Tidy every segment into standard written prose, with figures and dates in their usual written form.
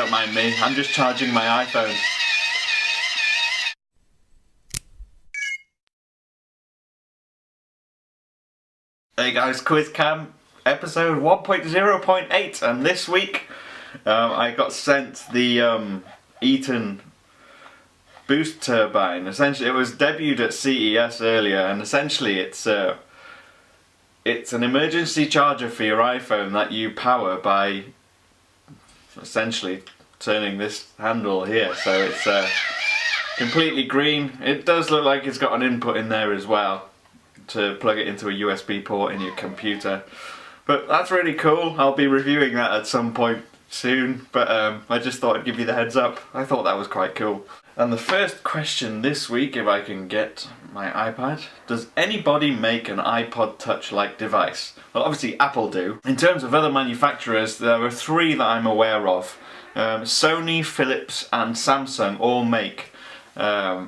don't mind me, I'm just charging my iPhone. Hey guys, Quiz Cam episode 1.0.8, and this week I got sent the Eaton boost turbine. Essentially, it was debuted at CES earlier, and essentially it's an emergency charger for your iPhone that you power by essentially turning this handle here. So it's completely green. It does look like it's got an input in there as well to plug it into a USB port in your computer. But that's really cool. I'll be reviewing that at some point soon, but I just thought I'd give you the heads up. I thought that was quite cool. And the first question this week, if I can get my iPad: does anybody make an iPod Touch-like device? Well, obviously Apple do. In terms of other manufacturers, there are three that I'm aware of. Sony, Philips and Samsung all make touchscreen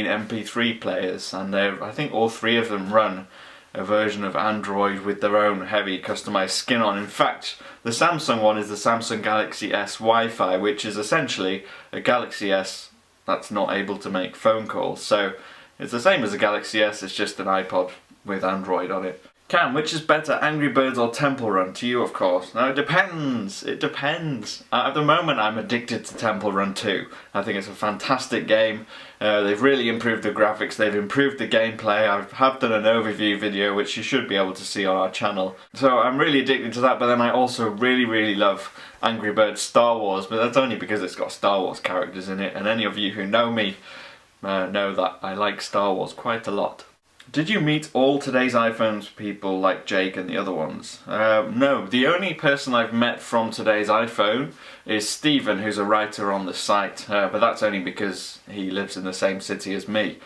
MP3 players, and I think all three of them run a version of Android with their own heavy customized skin on. In fact, the Samsung one is the Samsung Galaxy S Wi-Fi, which is essentially a Galaxy S that's not able to make phone calls. So it's the same as a Galaxy S, it's just an iPod with Android on it. Cam, which is better, Angry Birds or Temple Run? To you, of course. Now, it depends. It depends. At the moment, I'm addicted to Temple Run 2. I think it's a fantastic game. They've really improved the graphics. They've improved the gameplay. I have done an overview video, which you should be able to see on our channel. So I'm really addicted to that, but then I also really love Angry Birds Star Wars, but that's only because it's got Star Wars characters in it, and any of you who know me know that I like Star Wars quite a lot. Did you meet all today's iPhones people like Jake and the other ones? No, the only person I've met from today's iPhone is Stephen, who's a writer on the site, but that's only because he lives in the same city as me.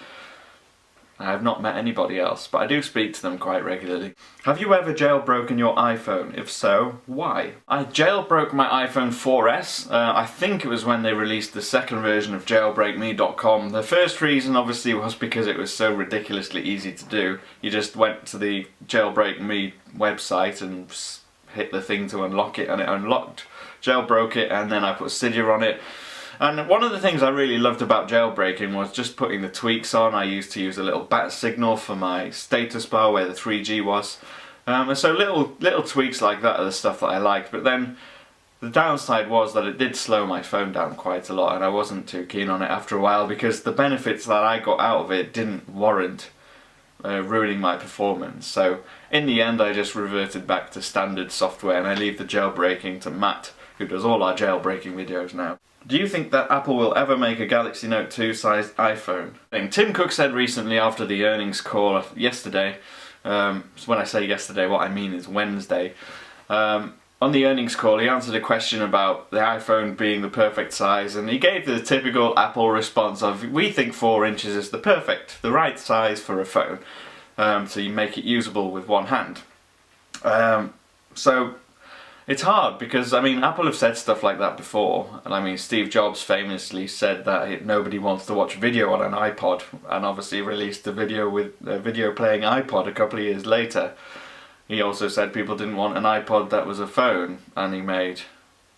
I have not met anybody else, but I do speak to them quite regularly. Have you ever jailbroken your iPhone? If so, why? I jailbroke my iPhone 4S. I think it was when they released the second version of jailbreakme.com. The first reason obviously was because it was so ridiculously easy to do. You just went to the Jailbreak Me website and hit the thing to unlock it, and it unlocked. Jailbroke it, and then I put Cydia on it. And one of the things I really loved about jailbreaking was just putting the tweaks on. I used to use a little bat signal for my status bar where the 3G was. And so little tweaks like that are the stuff that I liked. But then the downside was that it did slow my phone down quite a lot, and I wasn't too keen on it after a while because the benefits that I got out of it didn't warrant ruining my performance. So in the end I just reverted back to standard software, and I leave the jailbreaking to Matt, who does all our jailbreaking videos now. Do you think that Apple will ever make a Galaxy Note 2 sized iPhone? Tim Cook said recently after the earnings call yesterday, so when I say yesterday what I mean is Wednesday, on the earnings call he answered a question about the iPhone being the perfect size, and he gave the typical Apple response of, we think 4 inches is the right size for a phone, so you make it usable with one hand. So it's hard because, I mean, Apple have said stuff like that before, and I mean, Steve Jobs famously said that nobody wants to watch video on an iPod, and obviously released a video with a video playing iPod a couple of years later. He also said people didn't want an iPod that was a phone, and he made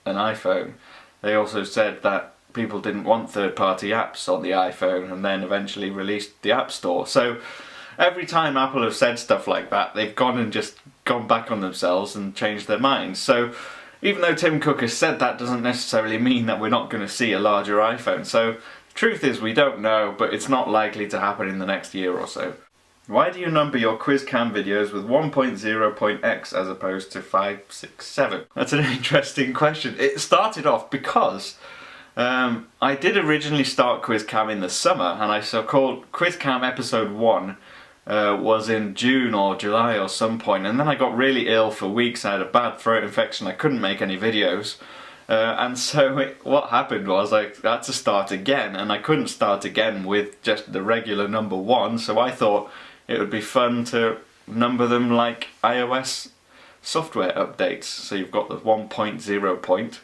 an iPhone. They also said that people didn't want third-party apps on the iPhone, and then eventually released the App Store. So every time Apple have said stuff like that, they've gone back on themselves and changed their minds. So even though Tim Cook has said that, doesn't necessarily mean that we're not going to see a larger iPhone. So the truth is we don't know, but it's not likely to happen in the next year or so. Why do you number your quiz cam videos with 1.0.x as opposed to 5, 6, 7? That's an interesting question. It started off because I did originally start quiz cam in the summer, and I called quiz cam episode 1 was in June or July or some point, and then I got really ill for weeks. I had a bad throat infection, I couldn't make any videos, and so what happened was I had to start again, and I couldn't start again with just the regular number 1, so I thought it would be fun to number them like iOS software updates. So you've got the 1.0 point,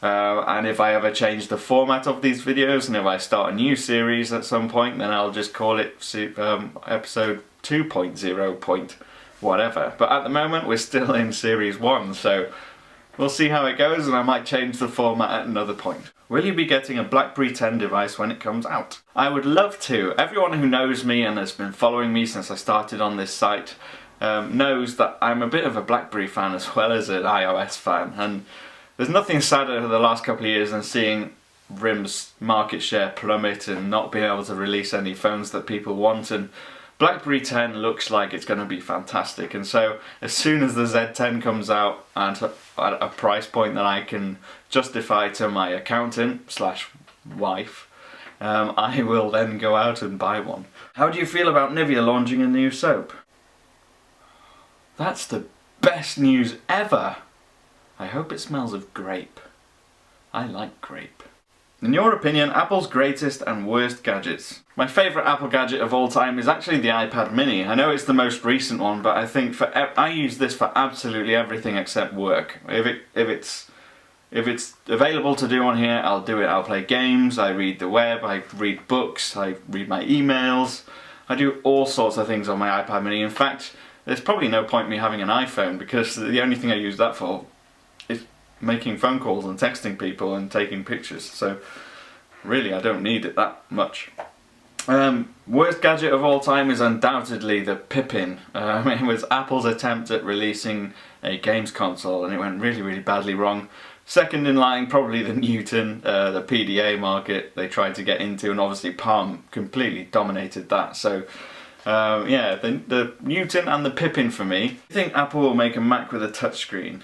and if I ever change the format of these videos, and if I start a new series at some point, then I'll just call it episode 2.0 point whatever. But at the moment we're still in series 1, so We'll see how it goes, and I might change the format at another point. Will you be getting a BlackBerry 10 device when it comes out? I would love to. Everyone who knows me and has been following me since I started on this site knows that I'm a bit of a BlackBerry fan as well as an iOS fan, and there's nothing sadder over the last couple of years than seeing RIM's market share plummet and not being able to release any phones that people want, and BlackBerry 10 looks like it's going to be fantastic. And so as soon as the Z10 comes out and at a price point that I can justify to my accountant slash wife, I will then go out and buy one. How do you feel about Nivea launching a new soap? That's the best news ever! I hope it smells of grape. I like grape. In your opinion, Apple's greatest and worst gadgets? My favourite Apple gadget of all time is actually the iPad mini. I know it's the most recent one, but I think I use this for absolutely everything except work. If it's available to do on here, I'll do it. I'll play games, I read the web, I read books, I read my emails. I do all sorts of things on my iPad mini. In fact, there's probably no point in me having an iPhone, because the only thing I use that for is making phone calls and texting people and taking pictures, so really I don't need it that much. Worst gadget of all time is undoubtedly the Pippin. It was Apple's attempt at releasing a games console and it went really badly wrong. Second in line, probably the Newton, the PDA market they tried to get into, and obviously Palm completely dominated that. So yeah, the Newton and the Pippin for me. Do you think Apple will make a Mac with a touchscreen?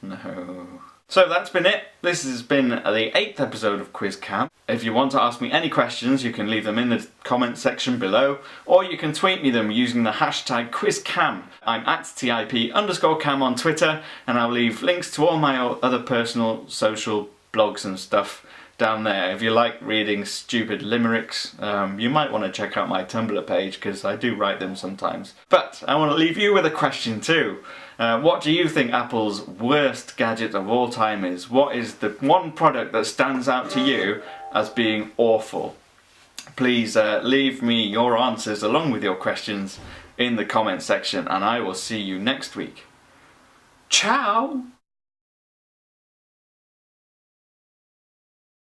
No. So that's been it. This has been the 8th episode of Quiz Cam. If you want to ask me any questions, you can leave them in the comment section below, or you can tweet me them using the hashtag QuizCam. I'm at @TIP_cam on Twitter, and I'll leave links to all my other personal social blogs and stuff down there. If you like reading stupid limericks, you might want to check out my Tumblr page, because I do write them sometimes. But I want to leave you with a question too. What do you think Apple's worst gadget of all time is? What is the one product that stands out to you as being awful? Please leave me your answers along with your questions in the comment section, and I will see you next week. Ciao!